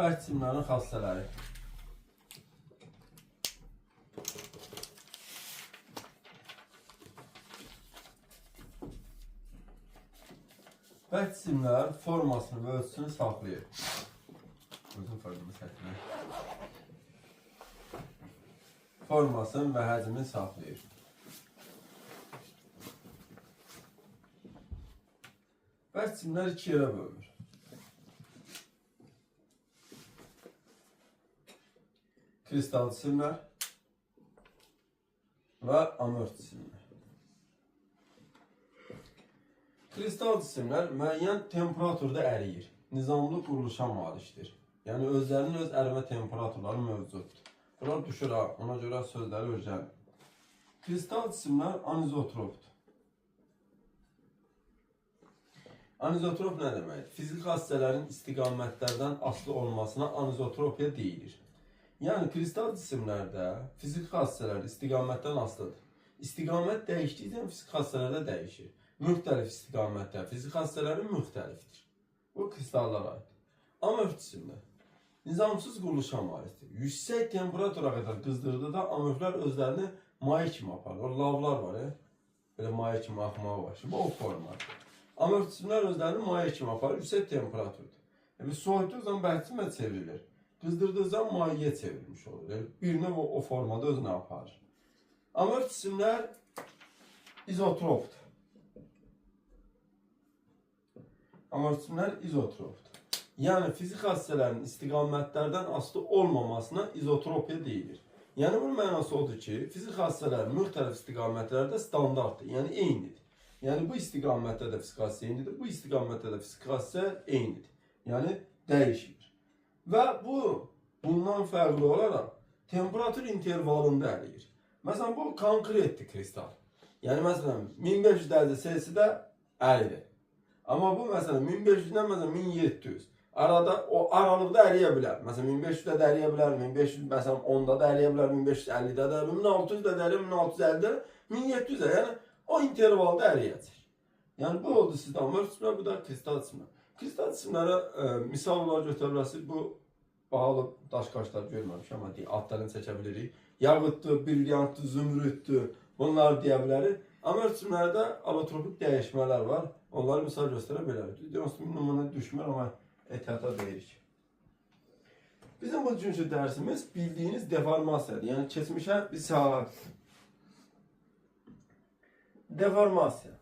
Bərk cisimlərin xassələri. Bərk cisimlər formasını və ölçüsünü saxlayır. Uzun formasını saxlayır. Formasını və həcmini saxlayır. Bərk cisimlər iki yerə bölünür. Kristal cisimlər və amorf cisimlər. Kristal cisimlər müəyyən temperaturda əriyir. Nizamlı quruluşa malikdir. Yəni özlərinin öz ərimə temperaturları mövcuddur. Bunlar düşür, ona görə sözləri öyrənin. Kristal cisimlər anizotropdur. Anizotrop nə deməkdir? Fiziki xassələrin istiqamətlərdən asılı olmasına anizotropiya deyilir. Yəni kristal cisimlərdə fiziki xassələr istiqamətdən asılıdır. İstiqamət dəyişdikcə fiziki xassələr də dəyişir. Müxtəlif istiqamətdə fiziki xassələrin müxtəlifdir. Bu kristallara aid. Amorf cisimlər nizamsız quruluşa malikdir. Yüksək temperatura qədər qızdırdıqda amorflar özlərini maye kimi aparır. O lavlar var, belə maye kimi axmağı var. Şimdi o formadır. Amorf cisimlər özlərini maye kimi aparır, yüksək temperaturdur. Biz soyutduğu zaman bərk cisimə çevrilir. Qızdırdığı zaman mayeye çevrilmiş olur. Bir növ o formada özünü aparır. Amorf cisimlər izotropdur. Amorf cisimlər izotropdur. Yəni fiziki xassələrin istiqamətlərdən asılı olmamasına izotropiya deyilir. Yəni bunun mənası odur ki, fiziki xassələr müxtəlif istiqamətlərdə standartdır, yəni eynidir. Yəni bu istiqamətdə də fiziki xassə eynidir, bu istiqamətdə də fiziki xassə eynidir. Yəni dəyişmir. Və bundan fərqli olaraq temperatur intervalında əriyir. Məsələn, bu konkretdir kristal. Yəni məsələn 1500 dərəcə Selsidə əridir. Amma bu məsələn 1500-dən məsələn 1700. Arada o aralıqda əriyə bilər. Məsələn 1500-də də əriyə bilər, 1500 məsələn 10-da da əriyə bilər, 1550-də də, 1600-də də əriyə, 1650-də, 1700-də. Yəni o intervalda əriyəcək. Yəni bu oldu sizdə amorf cisimlər, bu da kristal cisimlər. Kristal cisimlərə misal olaraq götürə bilərsiniz. Bu bahalı daş-qaşlar görməmişəm, amma adlarını çəkə bilirik. Yağıtdır, brilyantdır, zümrüddür, bunları deyə bilərik. Amorf cisimlərdə alotropik dəyişmələr var. Onları misal göstərə bilərik. Diagnostik nümunə düşmür, amma ehtiyata deyirik. Bizim bu üçüncü dərsimiz bildiyiniz deformasiyadır. Yəni keçmişə bir saat. Deformasiya.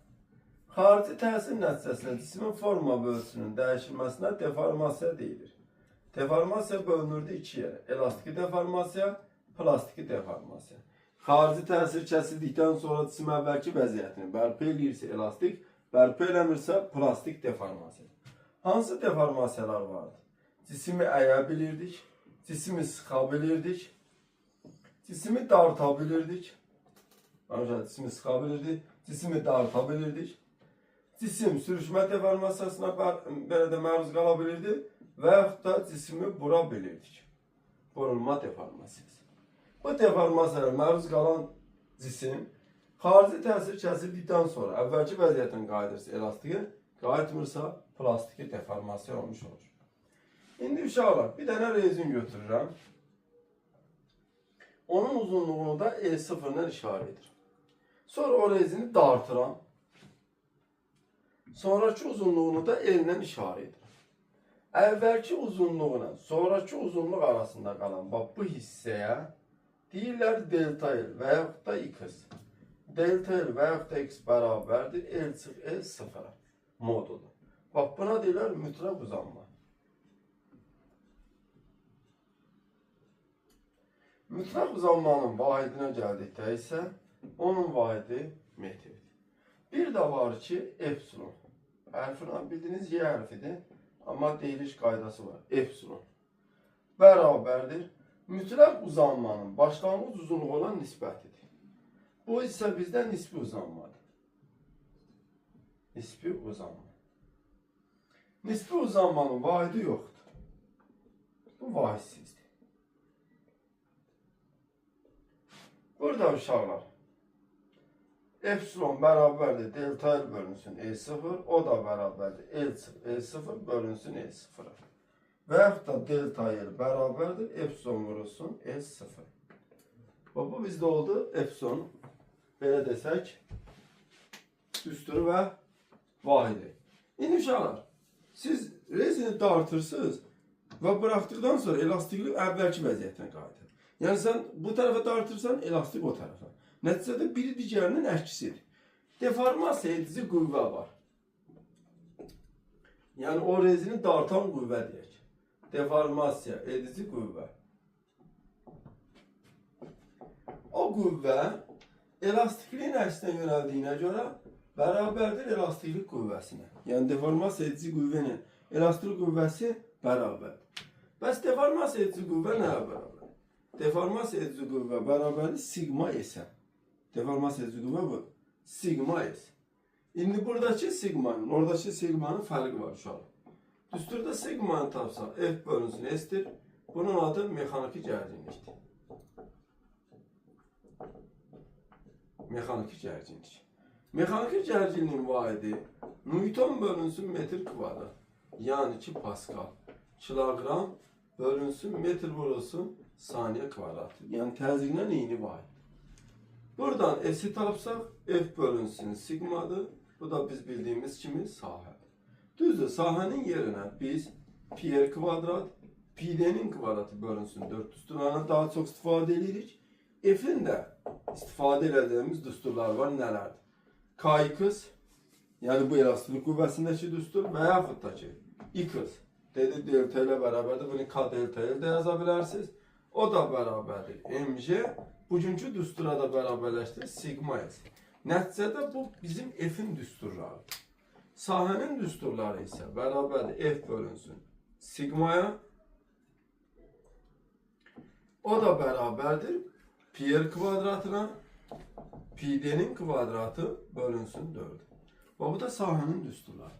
Xarici təsir nəticəsində cismin forma və ölçüsünün dəyişilməsinə deformasiya deyilir. Deformasiya bölünürdü iki yerə. Elastiki deformasiya, plastiki deformasiya. Xarici təsir kəsildikdən sonra cisim əvvəlki vəziyyətini bərpa edirsə elastik, bərpa eləmirsə plastik deformasiya. Hansı deformasiyalar vardır? Cisimi əyə bilirdik, cisimi sıxa bilirdik, cisimi darta bilirdik. Cisimi sıxa bilirdik, cisimi darta bilirdik. Cisim sürüşmə deformasiyasına belə də məruz qala bilirdi və yaxud da cisimi bura bilirdik. Burulma deformasiyası. Bu deformasiyaya məruz qalan cisim xarici təsir kəsildikdən sonra əvvəlki vəziyyətin qayıdırsa elastiki, qayıtmırsa plastiki deformasiya olmuş olur. İndi uşaqlar bir dənə rezin götürürəm. Onun uzunluğunu da E0-dan işarə edir. Sonra o rezini dartıram. Sonraki uzunluğunu da L-dən işarə edir. Əvvəlki uzunluğuna sonraki uzunluq arasında qalan bu hissəyə deyirlər delta L və yaxud da X. Delta L və yaxud da X bərabərdir L çıx L sıfıra modulu. Buna deyirlər mütləq uzanma. Mütləq uzanmanın vahidinə gəldikdə isə onun vahidi metrdir. Bir də var ki, epsilon. Hərfini bildiyiniz Y hərfidir. Amma deyiliş qaydası var. Epsilon. Bərabərdir. Mütləq uzanmanın başlanğıc uzunluğu olan nisbətidir. Bu isə bizdə nisbi uzanmadır. Nisbi uzanma. Nisbi uzanmanın vahidi yoxdur. Bu vahitsizdir. Burada uşaqlar epsilon bərabərdir delta L bölünsün E0, o da bərabərdir L0 bölünsün E0. və yaxud da delta y bərabərdir epsilon vurulsun S0. Bu bizdə oldu epsilon, belə desək, düstur və vahidi. İndi uşaqlar, siz rezini dartırsınız və bıraktıqdan sonra elastiklik əvvəlki vəziyyətinə qayıdır. Yəni sən bu tərəfə dartırsan, elastik o tərəfə. Nəticədə biri digərinin əksisidir. Deformasiya edici qüvvə var. Yəni o rezini dartan qüvvə deyək. Deformasiya edici qüvvə. O qüvvə elastikliyin əksinə yönəldiyinə görə bərabərdir elastiklik qüvvəsinə. Yəni deformasiya edici qüvvənin elastiklik qüvvəsi bərabərdir. Bəs deformasiya edici qüvvə nəyə bərabər? Deformasiya edici qüvvə bərabərdir sigma S-ə. Deformasiya edici qüvvə bu. Sigma S. İndi buradakı sigmanın, oradakı sigmanın fərqi var uşaqlar. Düsturda sigmanı tapsaq, F bölünsün S-dir. Bunun adı mexaniki gərginlikdir. Mexaniki gərginlik. Mexaniki gərginliyin vahidi Newton bölünsün metr kvadrat. Yəni 2 Pascal. Kilogram bölünsün metr vurulsun saniye kvadratı. Yəni təzyiqlə eyni vahid. Buradan S'i tapsaq, F bölünsün sigmadır. Bu da biz bildiğimiz kimi sahədir. Düzdür, sahənin yerinə biz pi r kvadrat, pi d'nin kvadratı bölünsün 4 düsturlarına daha çox istifadə edirik. F'in də istifadə edəcəyimiz düsturlar var, nələrdir? Kx, yəni bu elastiklik qüvvəsindəki düstur və yaxud da ki, x, dedi delta ilə bərabərdir, bunu k delta ilə də yaza bilərsiniz. O da bərabərdir mg, bugünkü düstura da bərabərləşdirir sigma s. Nəticədə bu bizim F'in düsturlarıdır. Sahənin düsturları isə bərabərdir F bölünsün sigmaya. O da bərabərdir pi r kvadratına, pi d'nin kvadratı bölünsün 4. Bu da sahənin düsturları.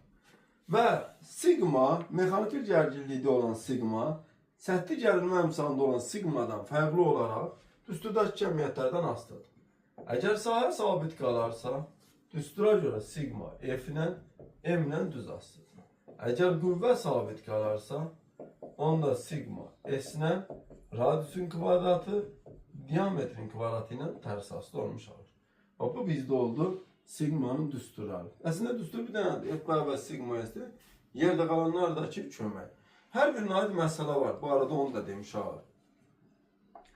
Və sigma, mexaniki gərginlikdə olan sigma, səthi gərilmə əmsalında olan sigmadan fərqli olaraq düsturdakı kəmiyyətlərdən asılıdır. Əgər sahə sabit qalarsa, düstura görə sigma F-ilə, M-ilə düz asılıdır. Əgər qüvvə sabit qalarsa, onda sigma S-ilə radiusun kvadratı, diametrin kvadratı ilə tərs asılı olmuş olur. Bu bizdə oldu sigmanın düsturları. Əslində düstur bir dənədir. F bərabər sigma S-dir. Yerdə qalanlar da ki, kömək. Hər birine aid məsələ var. Bu arada onu da demiş ağır.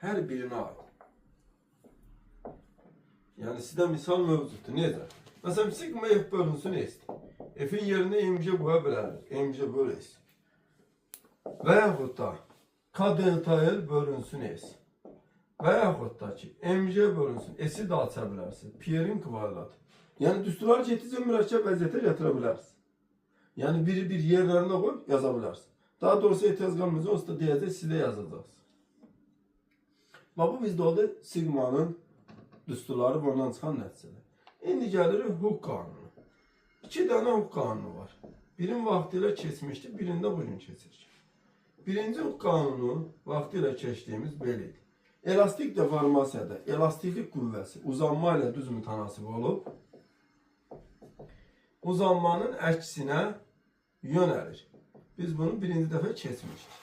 Hər birine aid. Yani sizdə misal mövcuddur. Necə? Məsələn, sigma F bölünsün S-dir. F'in yerine mg qoya bilərik. Mg böl S. Və yaxud da k delta L bölünsün S. Və yaxud da ki, mg bölünsün S-i də aça bilərsiniz. Pi r-in kvadratı. Yəni düsturları getdikcə mürəkkəb vəziyyətə gətirə bilərsiniz. Yəni biri bir yerlərində qoyub yaza bilərsiniz. Daha doğrusu ehtiyac qalmayacaq, onsuz da deyəcək, siz də yazacaqsınız. Bu bizdə oldu sigmanın düsturları və ondan çıxan nəticələr. İndi gəlirik Hooke qanunu. 2 dənə Hooke qanunu var. Birin vaxtı ilə keçmişdi, birində bugün keçirik. Birinci Hooke qanunu vaxtı ilə keçdiyimiz belədir. Elastik deformasiyada elastiklik qüvvəsi uzanma ilə düz mütənasib olub, uzanmanın əksinə yönəlir. Biz bunu birinci dəfə keçmişik.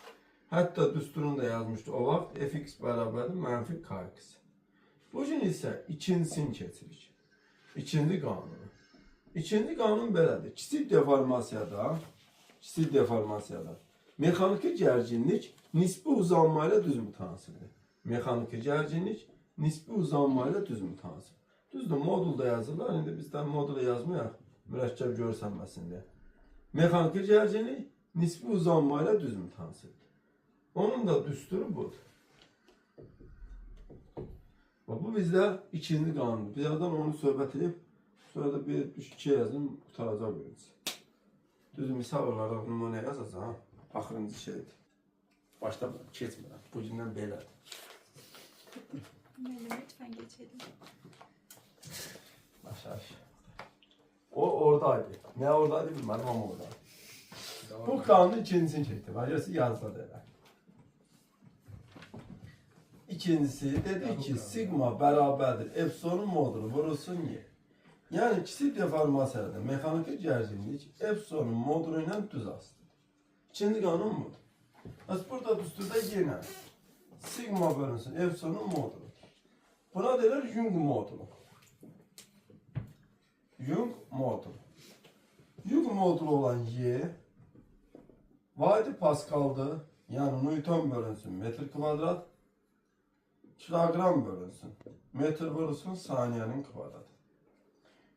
Hətta düsturunu da yazmışdı. O vaxt fx bərabərdir mənfi kx. Bugün isə ikincisini keçirik. İkinci qanunu. İkinci qanun belədir. Kiçik deformasiyada mexaniki gərginlik nisbi uzanma ilə düz mütənasibdir. Mexaniki gərginlik nisbi uzanma ilə düz mütənasib. Düzdür, modulda yazırlar. İndi bizdən modulu yazmayaq. Mürəkkəb görsənməsin deyə. Mexaniki gərginlik nisbi uzanma ilə düz mütənasibdir. Onun da düsturu budur. Bu bizdə ikinci qanundur. Birazdan onu söhbət edib, sonra da bir 2 yazım, qutaracaq birincisi. Düzdür, misal olaraq nümunə yazacaq. Axırıncı şeydir. Başda keçmirəm. Bugündən belədir. Lütfen geçelim. Aşağı. O oradaydı. Ne oradaydı bilmem ama oradaydı. Bu kanunun ikincisini çektim. Acısı yazmadı herhalde. İkincisi dedi ki sigma bərabərdir epsilonun modulu vurulsun y. Yani kiçik deformasiyada mexaniki gərginlik epsilonun modulu ilə düz asılıdır. İkinci qanun budur. Bəs burada düsturda yenə sigma bölünsün epsilonun modulu. Buna deyirlər Young modulu. Young modulu. Young modulu olan Y vahidi Paskal'dır. Yani Newton bölünsün metr kvadrat. Kilogram bölünsün metr bölünsün saniyenin kvadratı.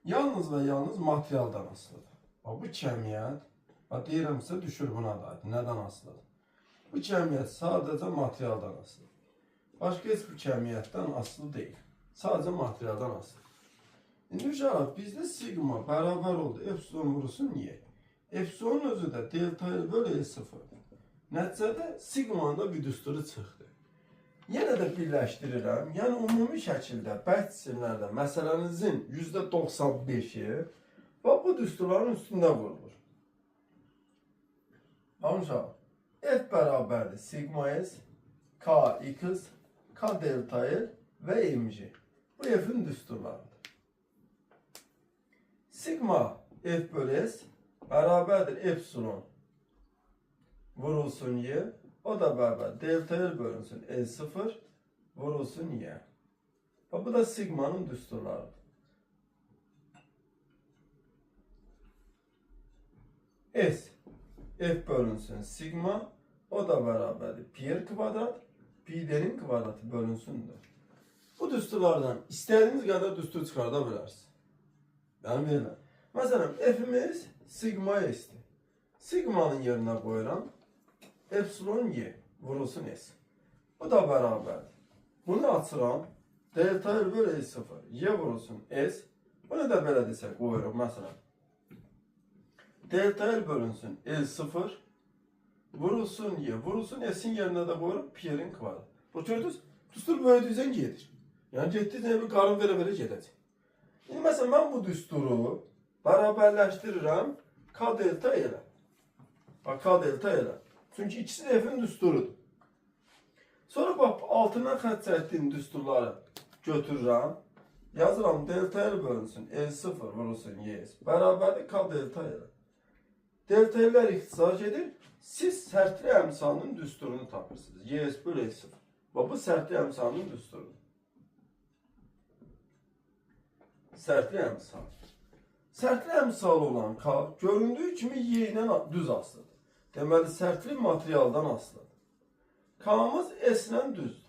Yalnız ve yalnız materialdan asılıdır. Bu cəmiyyət, deyirəm sizə düşür buna da. Nədən asılıdır? Bu cəmiyyət sadəcə materialdan asılıdır. Başqa heç bir cəmiyyətdən asılı deyil. Sadəcə materialdan asılıdır. İndi uşaqlar, bizdə sigma bərabər oldu. Epsilon vurulsun Y. Epsilonun özü də delta L bölü E0'dır. Nəticədə sigmanın da bir düsturu çıxdı. Yenə də birləşdirirəm. Yəni ümumi şəkildə bəhs cisimlərdə məsələnizin %95'i bu düsturların üstündə vurulur. Uşaqlar, F bərabərdir sigma S, K X, K delta L və mg. Bu F'in düsturlarıdır. Sigma F bölü S bərabərdir epsilon vurulsun Y. O da beraber delta L bölünsün E0 vurulsun Y. Bu da sigmanın düsturlarıdır. S F bölünsün sigma o da beraberdir pi kvadrat pi d'nin kvadratı bölünsündür. Bu düsturlardan istediğiniz kadar düstur çıkarda bilərsiniz. Yani verirəm. Mesela F'imiz sigma S'dir. Sigmanın yerine koyuram. Epsilon Y vurulsun S. Bu da beraberdir. Bunu açıram. Delta L bölü E0. Y vurulsun S. Bunu da belə desək qoyuruq. Məsələn. Delta L bölünsün E0. Vurulsun Y. Vurulsun S'in yerine de qoyuruq. Pi'nin kvadratı. Bu gördünüz. Düstur böyüdükcə gedir. Yəni getdikcə bir qarın verə-verə gedəcək. İndi məsələn mən bu düsturu bərabərləşdirirəm. K delta L. Bak K delta L. Çünkü ikisi de F'in düsturudur. Sonra bak altından xətt çəkdiyim düsturları götürürəm. Yazıram delta L bölünsün E0 vurulsun Y. Bərabərdir K delta L. Delta L'lər ixtisar edir. Siz sərtli əmsalının düsturunu tapırsınız. Y bölü E0. Bu sərtli əmsalının düsturudur. Sərtli əmsal. Sərtli əmsal olan K göründüyü kimi Y ilə düz asılıdır. Deməli, sərtli materialdan asılıdır. K'mız S ilə düzdür.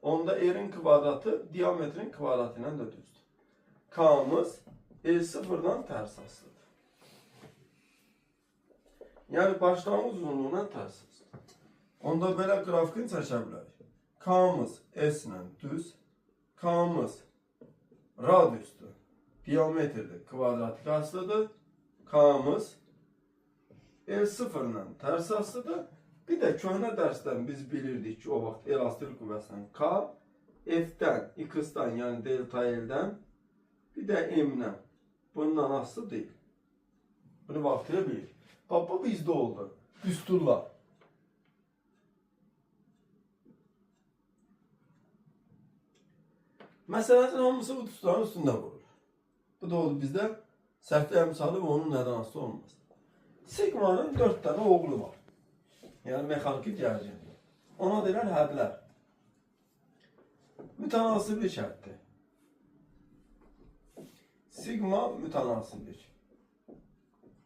Onda R'in kvadratı diametrin kvadratı ilə də düzdür. K'mız E0'dan tərs asılıdır. Yəni, başlanğıc uzunluğuna tərs asılıdır. Onda belə qrafikini çəkə bilərik. K'mız S ilə düz. K'mız radiusdur. Diametrdir. Kvadratik asılıdır. K'mız E0 ilə tərs asılıdır. Bir də köhnə dərsdən biz bilirdik ki, o vaxt elastik qüvvəsindən K, F'dən, X-dan, yəni delta L'dən, bir də M-dən. Bundan asılı deyil. Bunu vaxtıyla bilirik. Bax, bu bizdə oldu. Düsturlar. Məsələsin hamısı bu düsturların üstündə vurur. Bu da oldu bizdə sərtli əmsalı və onun nədən asılı olmaz. Sigmanın 4 tane oğlu var. Yani mexaniki gərgin. Ona deyirlər hədlər. Mütənasiblik həddi. Sigma mütənasiblik.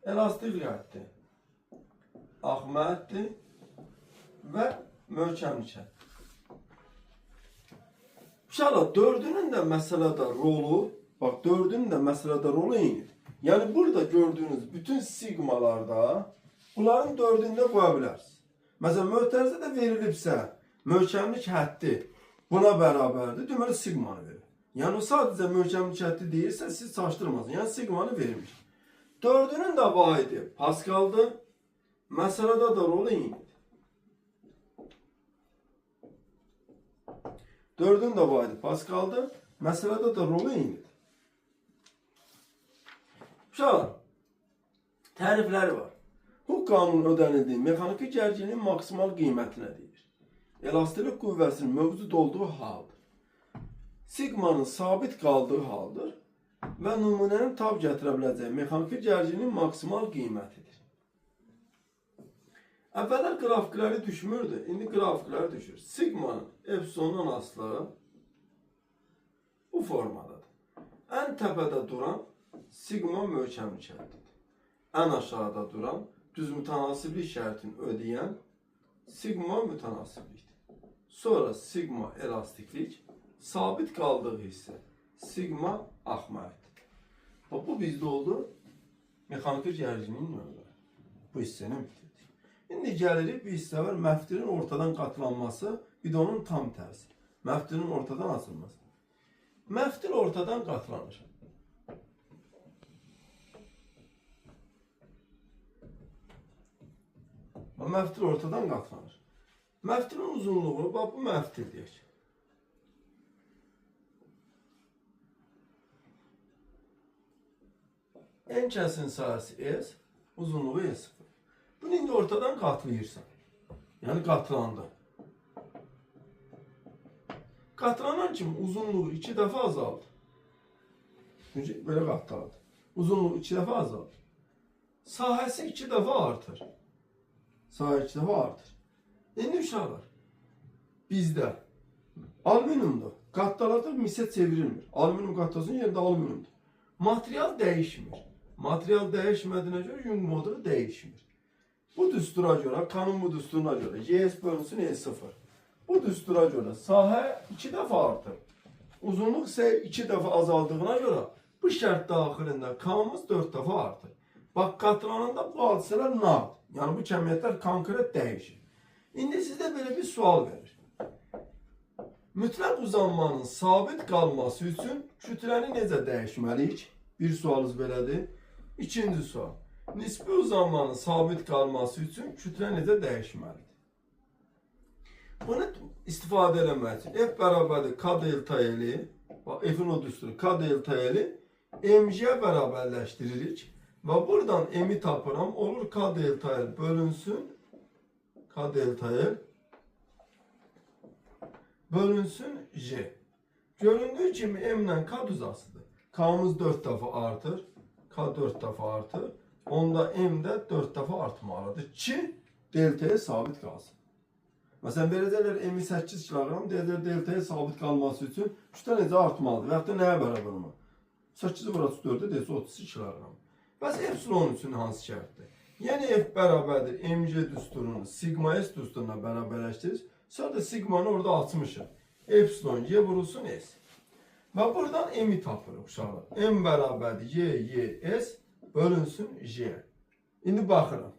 Elastiklik həddi. Axma həddi və möhkəmlik həddi. Uşaqlar, dördünün də məsələdə rolu, bax, dördünün də məsələdə rolu eynidir. Yani burada gördüğünüz bütün sigmalarda bunların dördünde qoya bilərsiniz. Məsələn, möhtərizə də verilibsə, möhkəmlik həddi buna bərabərdir. Deməli, sigmanı verir. Yəni, o sadəcə möhkəmlik həddi deyirsə, siz çaşdırmasın. Yəni, sigmanı vermiş. Dördünün də vahidi Paskal'dır. Məsələdə də rolu eynidir. Dördünün də vahidi Paskal'dır. Məsələdə də rolu eynidir. Uşaqlar, tərifləri var. Huk kanunu ödənildiyi mexaniki gərginliyin maksimal qiymətinə deyilir. Elastiklik qüvvəsinin mövcud olduğu haldır. Sigmanın sabit qaldığı haldır və nümunənin tab gətirə biləcəyi mexaniki gərginliyin maksimal qiymətidir. Əvvəllər qrafikləri düşmürdü, indi qrafiklər düşür. Sigmanın epsilondan asılı bu formadadır. Ən təpədə duran sigma möhkəmlik şərtidir. Ən aşağıda duran düz mütənasiblik şərtini ödəyən sigma mütənasiblikdir. Sonra sigma elastiklik, sabit qaldığı hissə sigma axməkdir. Bu bizdə oldu mexaniki gərginliyin növləri. Bu hissəni bitirdik. İndi gəlirik bir hissə var, məftilin ortadan qatlanması, bir də onun tam tərsi. Məftilin ortadan asılması. Məftil ortadan qatlanır. Məftil ortadan qatlanır. Məftilin uzunluğu, bax bu məftil deyək. En kəsin sayısı S, uzunluğu S0. Bunu indi ortadan qatlayırsan. Yəni qatlandı. Qatlanan kimi uzunluğu 2 dəfə azaldı. Çünki belə qatladı. Uzunluğu 2 dəfə azaldı. Sahəsi 2 dəfə artır. Sahə 2 dəfə artır. İndi uşaqlar, bizdə alüminiumdur. Qatlalarda misə çevrilmir. Alüminium qatlasının yerində alüminiumdur. Material dəyişmir. Material dəyişmədiyinə görə Young modulu dəyişmir. Bu düstura görə, kanun bu düsturuna görə YS bölünsün E0. Bu düstura görə sahə 2 dəfə artır. Uzunluq isə 2 dəfə azaldığına görə bu şərt daxilində kanımız 4 dəfə artır. Bax, qatlananda bu hadisələr nağd. Yəni bu kəmiyyətlər konkret dəyişir. İndi sizdə belə bir sual verir. Mütləq uzanmanın sabit qalması üçün kütləni necə dəyişməliyik? Bir sualınız belədir. İkinci sual. Nisbi uzanmanın sabit qalması üçün kütlə necə dəyişməlidir? Bunu istifadə eləmək üçün F bərabərdir K delta L-i, F-in o düsturu K delta L-i mg-yə bərabərləşdiririk və buradan m-i tapıram, olur K delta L bölünsün K delta L bölünsün J. Göründüyü kimi m ilə K düzasıdır. K-mız 4 dəfə artır, K 4 dəfə artır. Onda m də 4 dəfə artmalıdır ki, deltaya sabit qalsın. Məsələn, verəcəklər m-i 8 kilogram, deyəcəklər deltaya sabit qalması üçün kütlə necə artmalıdır və yaxud da nəyə bərabər olmalı? 8-i bura 4-ə deyəcək 32 kilogram. Bəs epsilon üçün hansı şərtdir? Yəni F bərabərdir mg düsturunu sigma s düsturuna bərabərləşdirir. Sonra da sigmanı orada açmışıq. Epsilon y vurulsun s. Və buradan m-i tapırıq uşaqlar. M bərabərdir y s bölünsün j. İndi baxıram.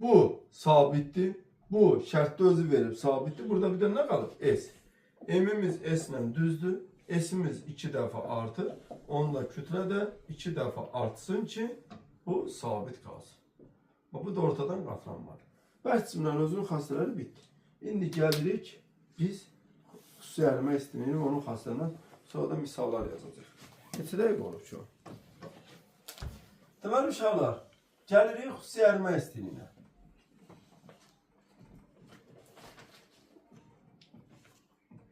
Bu sabitdir. Bu şərtdə özü verib sabitdir. Burada bir də nə qalıb? S. M-imiz S ilə düzdür. S-imiz 2 dəfə artır. Onunla kütlə də 2 dəfə artsın ki, bu sabit qalsın. Bu da ortadan qatlanmadır. Bəs cisimlərin özünün xassələri bitdi. İndi gəlirik, biz xüsusi ərimə istəyirik, onun xassələrindən sonra da misallar yazacaq. Neçə dəqiqə olub ki o? Deməli uşaqlar, gəlirik xüsusi ərimə istəyinə.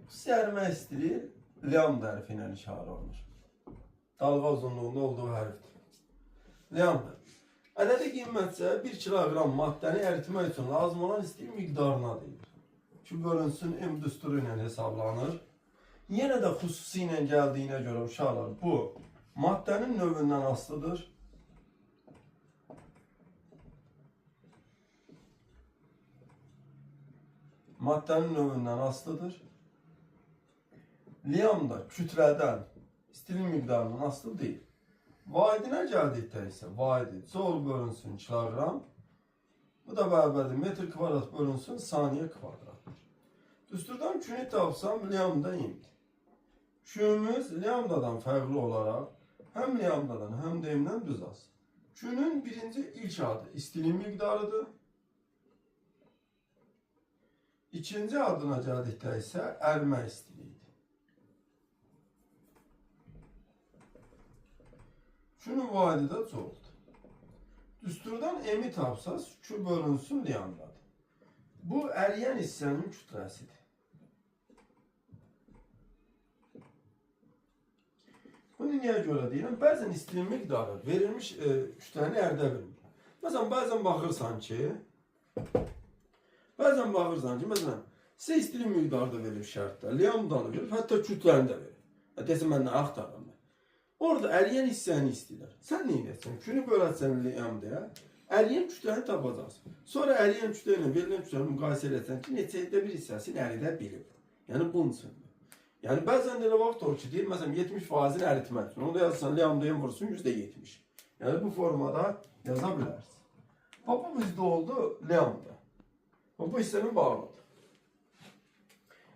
Xüsusi ərimə istəyir, lambda hərfi ilə işarə olunur. Dalğa uzunluğunda olduğu hərfdir. Lambda. Ədədi qiymətcə 1 kilogram maddəni əritmək üçün lazım olan istəyir miqdarına deyilir. Ki, bölünsün M düsturu ilə hesablanır. Yenə də xüsusi ilə gəldiyinə görə uşaqlar, bu maddənin növündən asılıdır. Maddənin növündən asılıdır. Lambda kütlədən istilik miqdarından asılı deyil. Vaidinə gəldikdə isə vaidi joule bölünsün kilogram. Bu da bərabərdir metr kvadrat bölünsün saniyə kvadratdır. Düsturdan künü tapsam lambda imdir. Künümüz lambdadan fərqli olaraq həm lambdadan həm də m-dən düz asılır. Künün birinci ilk adı istilik miqdarıdır. İkinci adına gəldikdə isə ərimə istiliyidir. Künün vaidi də jouldur. Düsturdan m-i tapsaz, Q bölünsün lambdadır. Bu əriyən hissənin kütləsidir. Bunu niyə görə deyirəm? Bəzən istilik miqdarı verilmiş kütləni ərdə bilmir. Məsələn, bəzən baxırsan ki, Bəzən baxırsan ki, məsələn, sizə istili miqdarda verir şərtdə, lambdanı verir, hətta kütləni də verir. Desin, mən nə axtarım? Orada əriyən hissəni istəyirlər. Sən nə edəsən? Künü bölərsən lambdaya, əriyən kütləni tapacaqsın. Sonra əriyən kütlə ilə verilən kütləni müqayisə edəsən ki, neçədə bir hissəsini əridə bilib. Yəni bunun üçün. Yəni bəzən elə vaxt olur ki, deyir, məsələn 70%-ni əritmək üçün. Onu da yazırsan, lambdaya vursun %70. Yəni bu formada yaza bilərsin. Bu bizdə oldu lambda. Bu hissənin bağlıdır.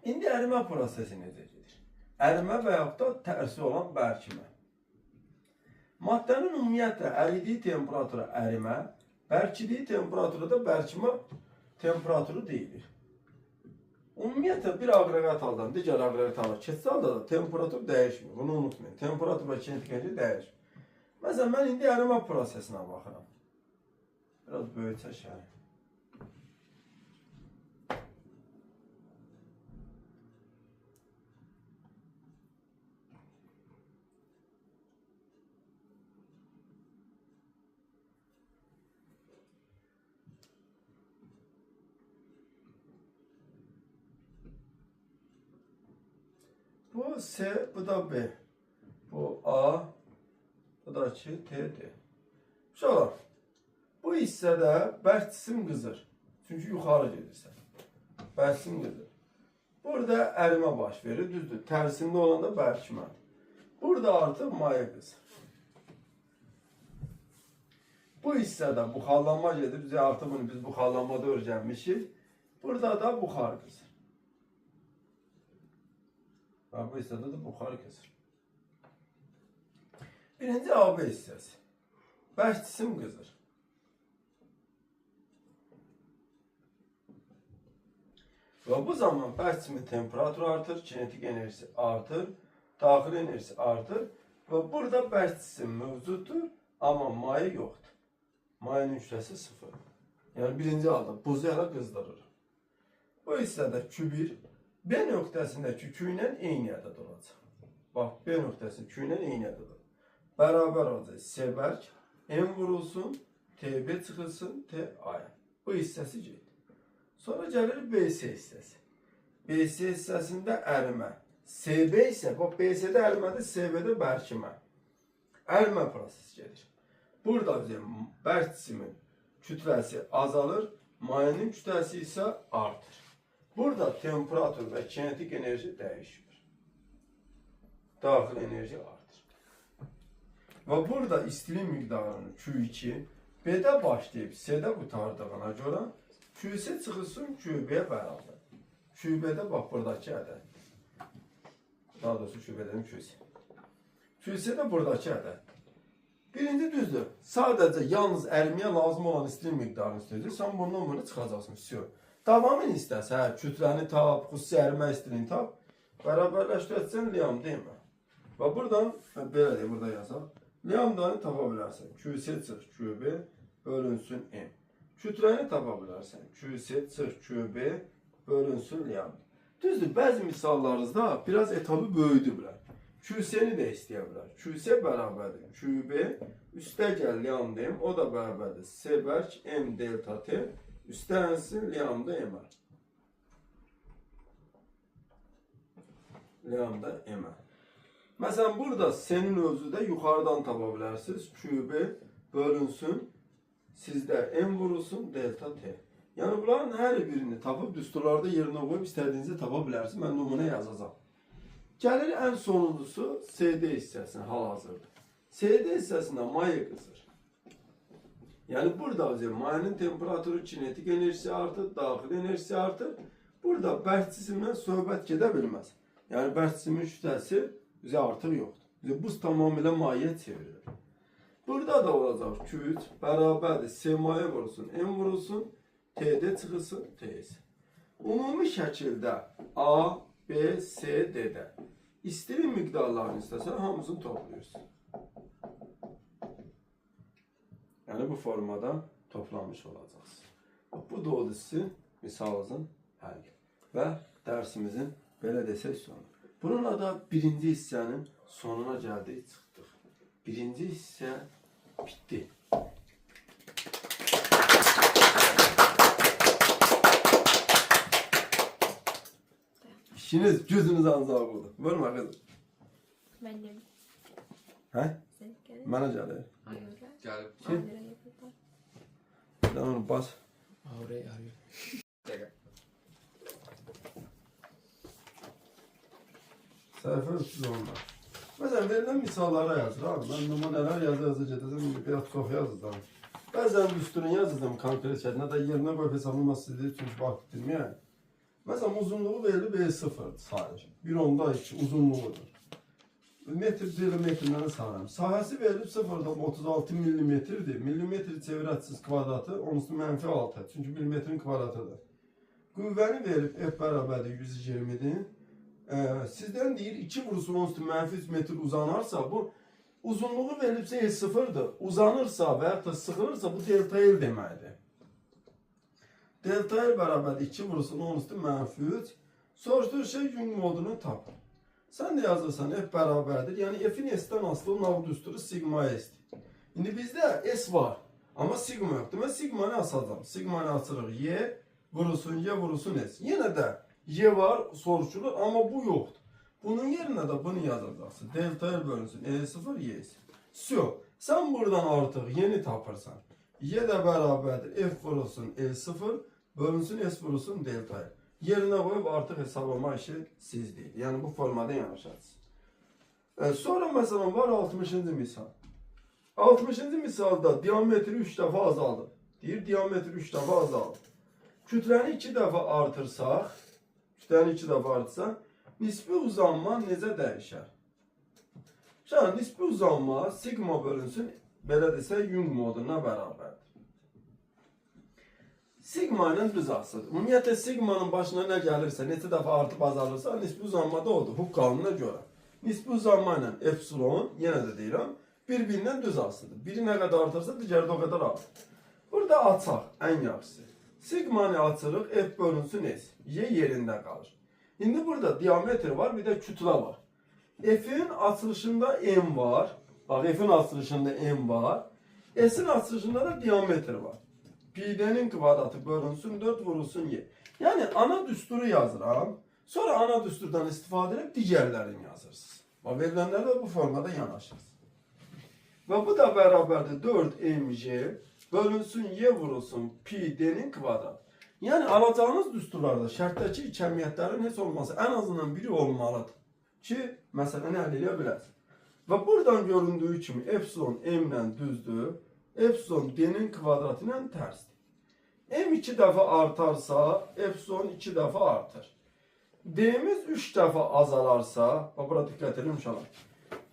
İndi ərimə prosesi necə gedir? Ərimə və yaxud da tərsi olan bərkimə. Maddənin ümumiyyətlə əridiyi temperatura ərimə, bərkidiyi temperatura da bərkimə temperaturu deyilir. Ümumiyyətlə bir aqreqat haldan digər aqreqat hala keçsə halda da temperatur dəyişmir. Bunu unutmayın. Temperatur və kinetik enerji dəyişmir. Məsələn, mən indi ərimə prosesinə baxıram. Biraz böyük çəkəlim. Bu S, bu da B. Bu A, bu da ki T, D. Uşaqlar, bu hissədə bərk cisim qızır. Çünki yuxarı gedirsən. Bərk cisim qızır. Burada ərimə baş verir, düzdür. Tərsində olan da bərkimə. Burada artıq maya qızır. Bu hissədə buxarlanma gedir. Biz artıq bunu biz buxarlanmada öyrənmişik. Burada da buxar qızır. Bu hissədə də buxar qızır. Birinci AB hissəsi. Bərk cisim qızır. Və bu zaman bərk cisimin temperaturu artır, kinetik enerjisi artır, daxili enerjisi artır və burada bərk cisim mövcuddur, amma maye yoxdur. Mayenin kütləsi 0. Yəni birinci halda buzu hələ qızdırır. Bu hissədə Q1 B nöqtəsindəki Q ilə eyni ədəd olacaq. Bax, B nöqtəsi Q ilə eyni ədəd olacaq. Bərabər olacaq. S bərk, M vurulsun, TB çıxılsın, TA. Bu hissəsi gedir. Sonra gəlir BS hissəsi. BS hissəsində ərimə. SB isə, bax, BS-də ərimədir, SB-də bərkimə. Ərimə prosesi gedir. Burada bizim bərk cisimin kütləsi azalır, mayenin kütləsi isə artır. Burada temperatur və kinetik enerji dəyişmir. Daxil enerji artır. Və burada istilik miqdarını Q2 B-də başlayıb C-də qurtardığına görə Q2 çıxılsın QB-yə bərabər. QB-də bax buradakı ədəd. Daha doğrusu QB-dən Q2. Q2 də buradakı ədəd. Birinci düzdür. Sadəcə yalnız əriməyə lazım olan istilik miqdarını istəyəcək. Sən bundan bunu çıxacaqsın. Всё. Davamını istəsən, kütləni tap, xüsusi ərimə istiliyini tap, bərabərləşdirəcəksən lambda demə. Və buradan, belə deyək, burada yazaq, lambdanı tapa bilərsən. Q2 çıx QB bölünsün M. Kütləni tapa bilərsən. Q2 çıx QB bölünsün lambda. Düzdür, bəzi misallarınızda biraz etabı böyüdüblər. Q2-ni də istəyə bilər. Q2 bərabərdir. QB üstə gəl lambda M, o da bərabərdir. S bərk M delta T. Üstənsin lambda M. Lambda M. Məsələn, burada S-nin özü də yuxarıdan tapa bilərsiniz. QB bölünsün, sizdə M vurulsun, delta T. Yəni, bunların hər birini tapıb, düsturlarda yerinə qoyub, istədiyinizi tapa bilərsiniz. Mən nümunə yazacağım. Gəlir ən sonuncusu CD hissəsinə, hal-hazırda. CD hissəsində maye qızır. Yəni burada mayenin temperaturu, kinetik enerjisi artır, daxili enerjisi artır. Burada bərk cisimdən söhbət gedə bilməz. Yəni bərk cisimin kütləsi bizə artıq yoxdur. Buz tamamilə mayeyə çevrilir. Burada da olacaq Q3 bərabərdir. S maye vurulsun, M vurulsun, TD çıxılsın, TS. Ümumi şəkildə A, B, C, D-də istilik miqdarlarını istəsən hamısını toplayırsın. Yəni bu formada toplamış olacaqsınız. Bu da o sizin misalınızın həlli və dərsimizin belə desək sonu. Bununla da birinci hissənin sonuna gəldik, çıxdıq. Birinci hissə bitdi. İkiniz gözünüz ağzına vurdu. Vurma kızım. Benim. He? Sen gelin. Bana gelir. Hayır. Gelip. Şey, Hayır, yapalım. sen onu bas. Oraya arıyor. Gel. Sayfa 310'da. Mesela verilen misallara yazır abi. Ben numuneler yazıcı dedim. Biraz çok yazdım. Bazen üstüne yazdım konkret şeylerine de yerine koyup hesaplanması diye çünkü baktım yani. Mesela uzunluğu belli B0 sadece. 1/10 uzunluğudur. Metr değil metrden sağlam. Sahası verilip 0,36 milimetrdir. Milimetr çevir açısız kvadratı, onun üstü -6. Çünkü milimetrin kvadratıdır. Qüvvəni verib F bərabərdir 120'dir. Sizden deyir 2 vurulsun onun üstü -3 metr uzanarsa bu uzunluğu verilipsə E0'dır. Uzanırsa və ya da sıxılırsa bu delta L deməkdir. Delta L bərabərdir 2 vurulsun onun üstü -3. Soruşduğu şey Young modunu tapın. Sen de yazırsan F bərabərdir. Yəni F'in S'dən asılı olan düsturu sigma S'dir. İndi bizdə S var. Amma sigma yoxdur. Mən sigmanı asacağım. Sigmanı açırıq Y vurulsun Y vurulsun S. Yenə də Y var soruşulur amma bu yoxdur. Bunun yerinə də bunu yazacaqsın. Delta L bölünsün E0 Y S. Syo. Sen buradan artıq yeni tapırsan. Y də bərabərdir F vurulsun E0 bölünsün S vurulsun delta L. Yerine koyup artık hesaplama işi siz değil. Yani bu formada yanaşarsınız. Sonra mesela var 60. misal. 60. misalda diametri 3 defa azaldı. Deyir diametri 3 defa azaldı. Kütləni 2 defa artırsaq, nisbi uzanma necə dəyişər? Şimdi nisbi uzanma sigma bölünsün belə desək Young moduna bərabərdir. Sigma ile düz asıdır. Ümumiyyətlə sigmanın başına nə gəlirsə, neçə dəfə artıb azalırsa, nisbi uzanmada odur. Huk qanununa görə. Nisbi uzanma ilə epsilon, yenə də deyirəm, bir-birindən düz asıdır. Biri nə qədər artırsa, digəri də o qədər artır. Burada açaq, ən yaxşısı. Sigmanı açırıq, F bölünsün S. Y yerində qalır. İndi burada diametr var, bir də kütlə var. F'in açılışında M var. Bax, F'in açılışında M var. S'in açılışında da diametr var. Pi'nin kvadratı bölünsün 4 vurulsun Y. Yani ana düsturu yazıram. Sonra ana düsturdan istifadə edib digərlərini yazırsınız. Verilənlərdə bu formada yanaşırsınız. Və bu da bərabərdir 4mc bölünsün Y vurulsun Pi'nin kvadratı. Yani alacağınız düsturlarda şərtdəki kəmiyyətlərin heç olması ən azından biri olmalıdır. Ki, məsələni həll edə biləsiniz. Və buradan göründüyü kimi epsilon M ilə düzdür. Epsilon D'nin kvadratı ilə tərsdir. M 2 dəfə artarsa, epsilon 2 dəfə artır. D'miz 3 dəfə azalarsa, bura diqqət edin uşaqlar.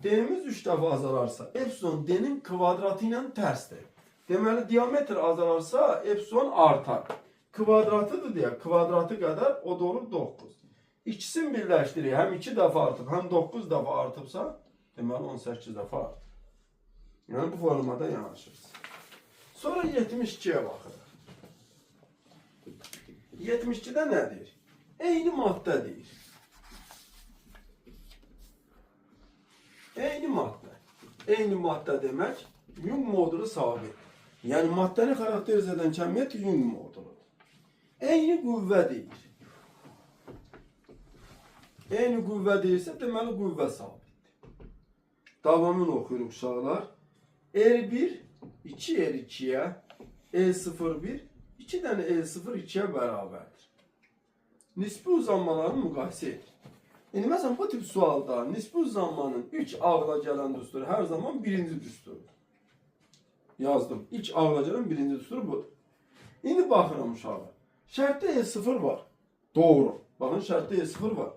D'miz 3 dəfə azalarsa, epsilon D'nin kvadratı ilə tərsdir. Deməli, diametr azalarsa, epsilon artar. Kvadratıdır deyə, kvadratı qədər o da olur 9. İkisini birləşdirir, həm 2 dəfə artıb, həm 9 dəfə artıbsa, deməli 18 dəfə artır. Yani bu formada yanaşırız. Sonra 72'ye baxırıq. 72'də nə deyir? Eyni maddə deyir. Eyni maddə. Eyni maddə demək Young modulu sabit. Yəni maddəni xarakterize edən kəmiyyət Young moduludur. Eyni qüvvə deyir. Eyni qüvvə deyirsə deməli qüvvə sabitdir. Davamını oxuyuruq uşaqlar. R1 2 R2'ye E01 2 tane E0 2'ye bərabərdir. Nisbi uzanmalarını müqayisə edir. Yəni məsələn bu tip sualda nisbi uzanmanın ilk ağla gələn düsturu hər zaman birinci düsturdur. Yazdım. İlk ağla gələn birinci düstur budur. İndi baxıram uşaqlar. Şərtdə E0 var. Doğru. Baxın şərtdə E0 var.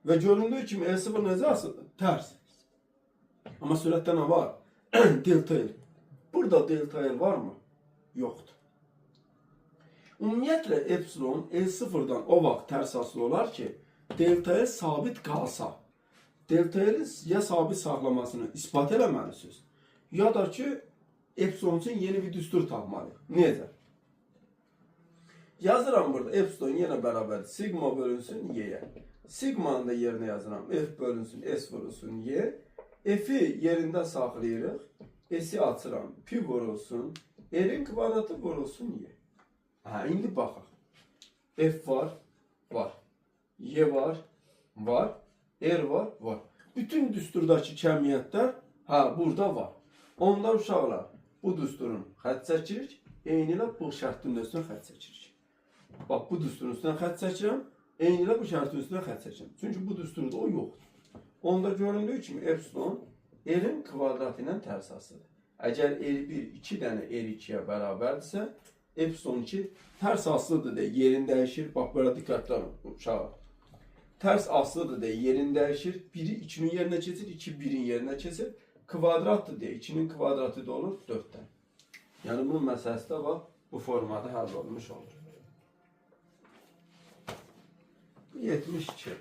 Və göründüyü kimi E0 necə asılır? Tərs. Amma sürətdə nə var? Delta L. Burada delta L var mı? Yoktur. Ümumiyyətlə epsilon E0'dan o vaxt tərs asılı olar ki, delta L sabit qalsa. Delta L'in ya sabit saxlamasını ispat eləməlisiniz, ya da ki, epsilon üçün yeni bir düstur tapmalıyıq. Necə? Yazıram burada. Epsilon yenə bərabər sigma bölünsün Y'ye. Sigmanın da yerinə yazıram. F bölünsün S vurulsun Y. F'i yerində saxlayırıq. S'i açıram. Pi vurulsun. R'in kvadratı vurulsun Y. Ha, indi baxaq. F var. Var. Y var. var, R var, var. Bütün düsturdakı kəmiyyətlər burada var. Onda uşaqlar bu düsturun xətt çəkirik, eyni ilə bu şərtin üstünə xətt çəkirik. Bax, bu düsturun üstünə xətt çəkirəm, eyni ilə bu şərtin üstünə xətt çəkirəm. Çünki bu düsturda o yoxdur. Onda göründüyü kimi epsilon R-in kvadratı ilə tərs asılıdır. Əgər R1 2 dənə R2-yə bərabərdirsə, epsilon 2 tərs asılıdır deyə yerin dəyişir. Bax, belə diqqətli olun uşaqlar. Tərs asılıdır deyə yerin dəyişir. Biri 2-nin yerinə keçir, 2 1-in yerinə keçir. Kvadratdır deyə 2-nin kvadratı da olur 4-dən. Yəni bunun məsələsi də bax, bu formada həll olmuş olur. 72.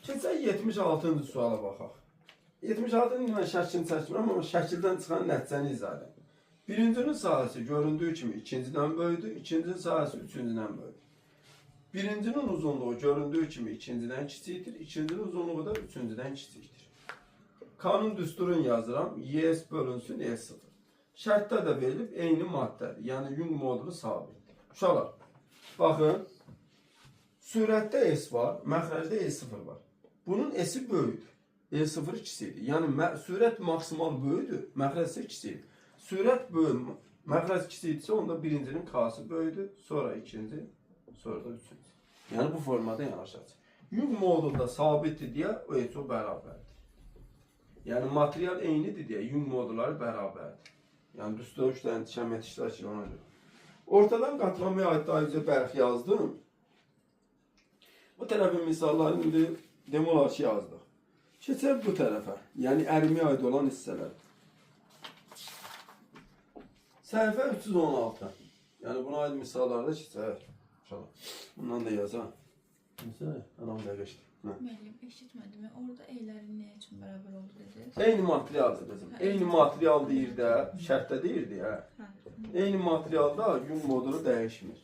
Keçək 76-cı suala baxaq. 76-cı mən şəklini çəkmirəm, amma şəkildən çıxan nəticəni izah edəm. Birincinin sahəsi göründüyü kimi ikinciden böyüdür, ikincinin sahəsi üçüncüdən böyüdür. Birincinin uzunluğu göründüyü kimi ikinciden kiçikdir, ikincinin uzunluğu da üçüncüdən kiçikdir. Kanun düsturunu yazıram, YS bölünsün S0. Şərtdə də verilib eyni maddədir, yəni Young modulu sabitdir. Uşaqlar, baxın, sürətdə S var, məxrəcdə S0 var. Bunun S'i böyüdür, S0 kiçikdir. Yəni sürət maksimal böyüdür, məxrəc isə kiçikdir. Sürət böyük, məxrəc kiçikdirsə onda birincinin K'sı böyüdür, sonra ikinci, sonra da üçüncü. Yəni bu formada yanaşacaq. Young modulda sabitdir deyə o heç o bərabərdir. Yəni material eynidir deyə Young modulları bərabərdir. Yəni düsturda 3 dənə kəmiyyət iştirak edir ona görə. Ortadan qatlanmaya aid ayrıca bərx yazdım. Bu tərəfin misallarını indi demək olar ki yazdıq. Keçək bu tərəfə, yəni ərimə aid olan hissələr. Səhifə 316. Yəni buna aid misallarda keçək. Bundan da yazaq. Məsələn, anam da geçdi. Müəllim, eşitmədim. Orada eylərin nə üçün bərabər oldu dediniz? Eyni materialdır qızım. Eyni material deyir də, şərtdə deyirdi ya. Eyni materialda Young modulu dəyişmir.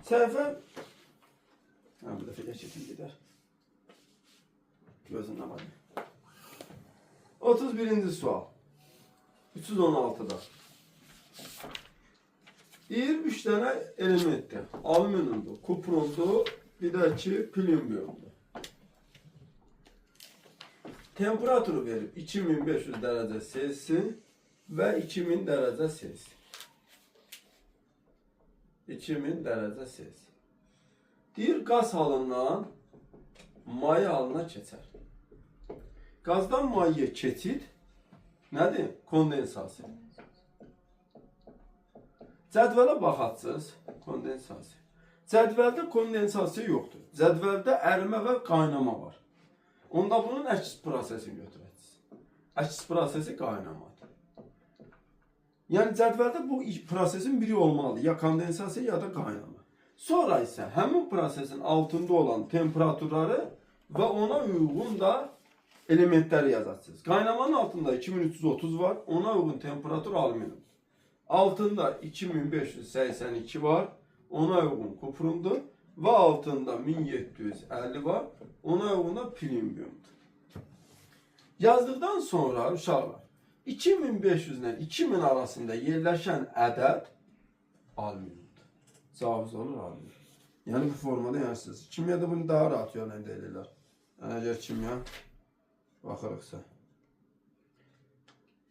Səhifə bu dəfə geçetim gedər. Gözündən var. 31-ci sual. 316-da. Deyir 3 dənə elementdir. Alüminyumdur, kuprondur, bir də ki plümbiyumdur. Temperaturu verib 2500 dərəcə Selsi və 2000 dərəcə Selsi. 2000 dərəcə Selsi. Deyir qaz halından may halına keçər. Qazdan mayya keçid nədir? Kondensasiya. Cədvələ baxarsınız, kondensasiya. Cədvəldə kondensasiya yoxdur. Cədvəldə ərimə və qaynama var. Onda bunun əks prosesini götürəcəksiniz. Əks prosesi qaynamadır. Yəni cədvəldə bu prosesin biri olmalıdır. Ya kondensasiya ya da qaynama. Sonra isə həmin prosesin altında olan temperaturları və ona uyğun da elementləri yazarsınız. Qaynamanın altında 2330 var, ona uyğun temperatur alüminyum. Altında 2582 var, ona uyğun kuprumdur və altında 1750 var, ona uyğun da plümbiyumdur. Yazdıqdan sonra uşaqlar 2500 ilə 2000 arasında yerləşən ədəd alüminyumdur. Cavabımız olur alüminyum. Yəni bu formada yazırsınız. Kimyada bunu daha rahat yoldan edirlər. Yəni əgər kimya baxırıqsa.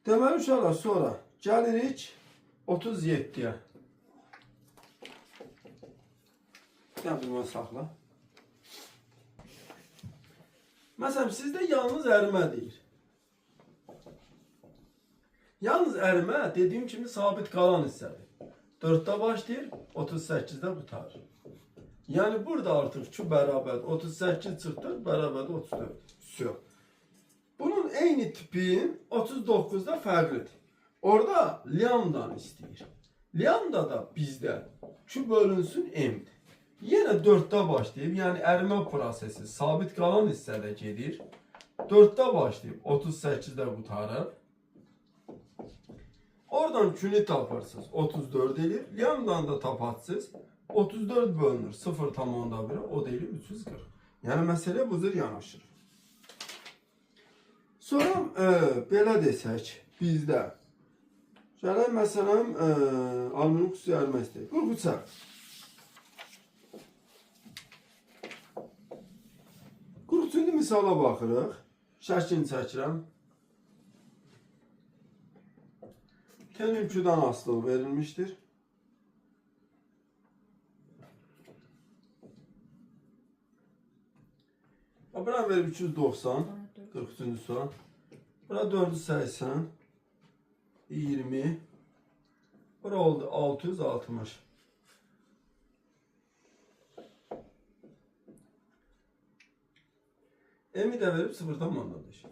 Deməli uşaqlar sonra gəlirik 37-yə. Yəni bunu saxla. Məsələn, sizdə yalnız ərimə deyir. Yalnız ərimə dediyim kimi sabit qalan hissədir. 4-də başlayır, 38-də qutarır. Yəni burada artıq Q bərabər 38 çıxdı, bərabər 34. Sö. Bunun eyni tipi 39'da fərqlidir. Orada lambdanı istəyir. Lambda da bizdə Q bölünsün M'dir. Yenə 4'də başlayıb, yəni ərimə prosesi sabit qalan hissədə gedir. 4'də başlayıb 38'də qutarır. Oradan Q'ni tapırsınız, 34 edir. Lambdanı da taparsınız, 34 bölünür 0,1, o deyil 340. Yəni məsələ bu cür yanaşır. Sonra belə desək, bizdə gələk məsələn alüminyum qutusu ərimə istəyir. Qurğuçaq. misala baxırıq. Şəklini çəkirəm. T'nin 2'den astığı verilmiştir. Bura verib 290, 43-cü sual. Bura 480, 20. Bura oldu 660. Emi də verib 0'dan mandadır.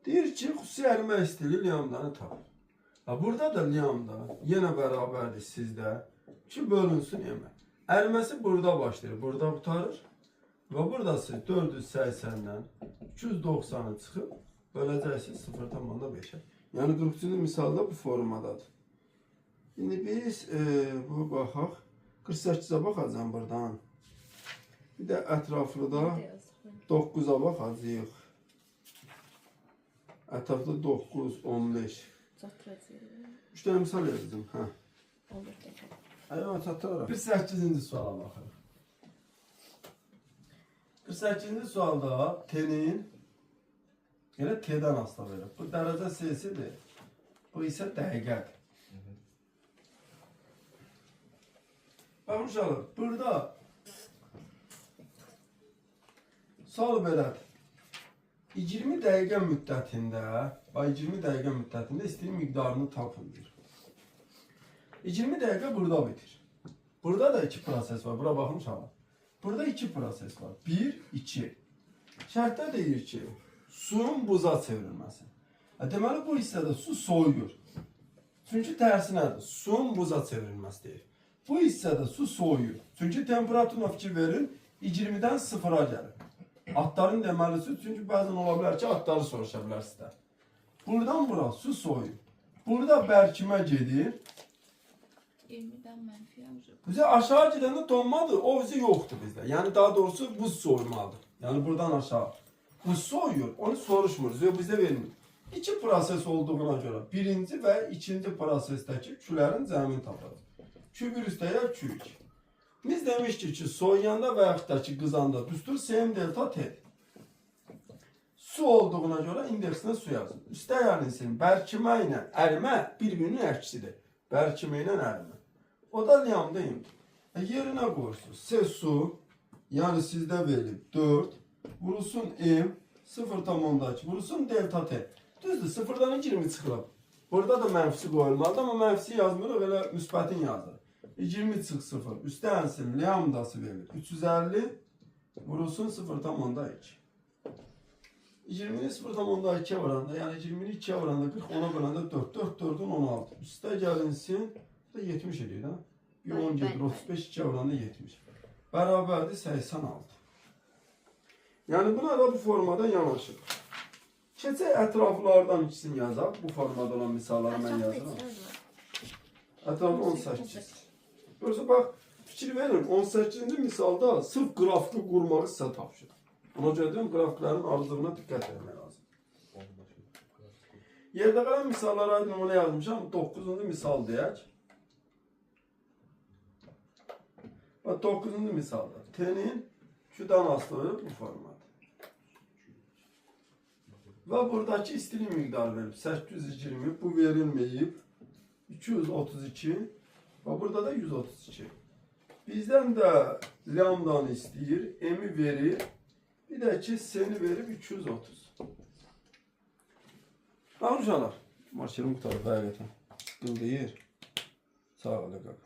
Deyir ki, xüsusi ərimə istili lambdanı tapır. Burada da lambda yenə bərabərdir sizdə. 2 bölünsün emə. Əriməsi burada başlayır, burada qutarır. Və buradası 480-dən 290'ı çıxıb böləcəksiniz 0,5'ə. Yəni 43-cü misalda bu formadadır. İndi biz bu baxaq. 48'ə baxacağım buradan. Bir də ətraflı da 9'a baxacağıq. Ətraflı 9, 15. 3 dənə misal yazdım. Hə. Olur da. Ayva çatırıq. 48-ci suala baxırıq. 48-ci sualda T'nin yenə T'dən asılı verir. Bu dərəcə C'sidir. Bu isə dəqiqədir. Baxın uşaqlar, burada sual belədir. 20 dəqiqə müddətində, 20 dəqiqə müddətində istediyin miqdarını tapın deyir. 20 dəqiqə burada bitir. Burada da 2 proses var. Bura baxın uşaqlar. Burada 2 proses var. 1, 2. Şərtdə deyir ki, suyun buza çevrilməsi. Deməli bu hissədə su soyuyur. Çünki tərsi nədir? Suyun buza çevrilməsi deyir. Bu hissədə su soyuyur. Çünki temperaturuna fikir verin, 20'dən 0'a gəlir. Atların deməlisi, çünki bəzən ola bilər ki, atları soruşa bilər sizdə. Buradan bura su soyuyur. Burada bərkimə gedir. 20'den mənfiyə ucub. Bizə aşağı gedəndə donmadır, o bizi yoxdur bizdə. Yəni daha doğrusu buz soymalıdır. Yəni buradan aşağı. Buz soyuyor, onu soruşmuruz, yox bizdə vermir. 2 proses olduğuna görə birinci və ikinci prosesdəki külərin cəmini tapırıq. Q1 üstəyə Q2. Biz demiştik ki, soyuyanda və yaxud da ki, qızanda düstur Sm delta T. Su olduğuna görə indeksinə su yazın. Üstəyərinsin bərkimə ilə ərimə bir-birinin əksidir. Bərkimə ilə ərimə. O da lambdayım. Yerinə qoyursunuz. S su, yəni sizdə verilib 4, vurulsun M, 0,2, vurulsun delta T. Düzdür, 0'dan 20 çıxılıb. Burada da mənfisi qoyulmalıdır, amma mənfisi yazmırıq, elə müsbətin yazırıq. 20 çıx 0, üstənsin lambdası verilir. 350, vurulsun 0,2. 20'ni 0,2'ye oranında, yani 20'ni 2'ye oranında 40, 10'a oranında 4, 4, 4'ün 16. Üstə gəlinsin, 70 edir ha. Bir 10 gedir, 35 2'ye oranında 70. Bərabərdir 86. Yəni buna da bu formada yanaşır. Keçək ətraflardan ikisini yazaq. Bu formada olan misalları mən yazıram. Ətrafı 18. Görürsə bax, fikir verin, 18-ci misalda sırf qrafiki qurmağı sizə tapşır. Ona görə deyim, qrafiklərin arıcılığına diqqət etmək lazım. Yerdə qalan misallara nümunə yazmışam. 9-cu misal deyək. 9-cu misalda T'nin Q'dan asılı bu format. Və buradakı istilik miqdarı verib 820, bu verilməyib 232 və burada da 132. Bizdən də lambdanı istəyir, M'i verir, bir də ki S'ni verib 230. Baxın uşaqlar, markerim qutarıb həqiqətən, qıldıyır. Sağ ol, qaq.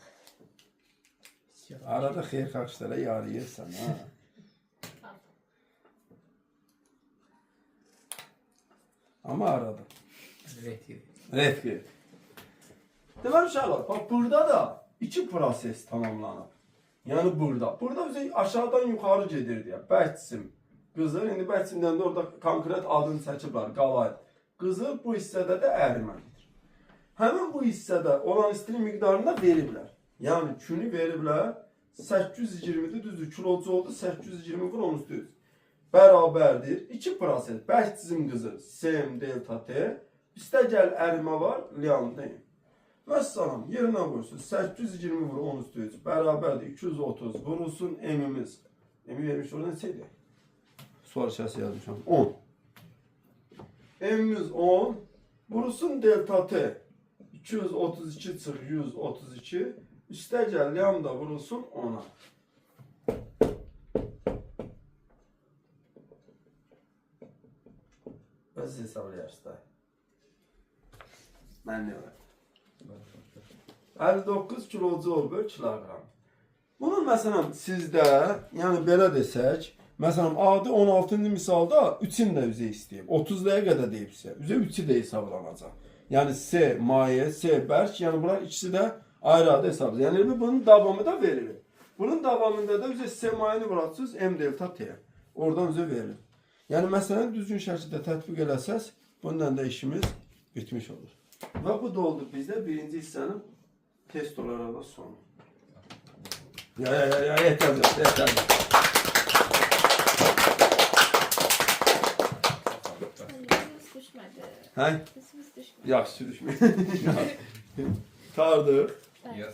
Arada xeyirxah işlərə yarayırsan, ha. Ama arada. Retki. Deməli uşaqlar, bax burada da 2 proses tamamlanıb. Yəni burada. Burada bizə aşağıdan yuxarı gedir deyə. Bətsim, qızıl. İndi bətsimdən də orada konkret adını çəkiblər, qalaydı. Qızıl bu hissədə də əriməlidir. Həmin bu hissədə olan istilik miqdarını da veriblər. Yəni Q'ni veriblər. 820'dir, düzdür. Kilocu oldu, 820 vur, onun üstü. Bərabərdir. 2 proses. Bəhcizim qızı Sm delta T. Üstə gəl ərimə var, lambdayım. Məsələn, yerinə qoysun. 820 vur, 10 üstü 3. Bərabərdir. 230 vurulsun M'imiz. M'i vermiş oradan neçəydi? Sual işarəsi yazmışam. 10. M'imiz 10. Vurusun delta T. 232 çıx 132. Üstəgəl lambda vurulsun 10'a. Öz hesablayarsın. Mən nə var? 59 kilojoule bölü kilogram. Bunun məsələn sizdə, yəni belə desək, məsələn adi 16-cı misalda 3-ün də üzə istəyib. 30-lıya qədər deyibsə, üzə 3-ü də hesablanacaq. Yəni C maye, C bərk, yəni bunlar ikisi də ayrı-ayrı hesablanacaq. Yəni bunun davamı da verilir. Bunun davamında da üzə C mayeni vuracaqsınız M delta T. Oradan üzə verilir. Yəni məsələn düzgün şəkildə tətbiq eləsəz, bununla da işimiz bitmiş olur. Və bu da oldu bizdə birinci hissənin test olaraq da sonu. Yeter yok, yeter. Sesimiz düşmedi. Hə? Sesimiz düşmedi. Yaxşı düşmür. Tardı. Evet. Yes.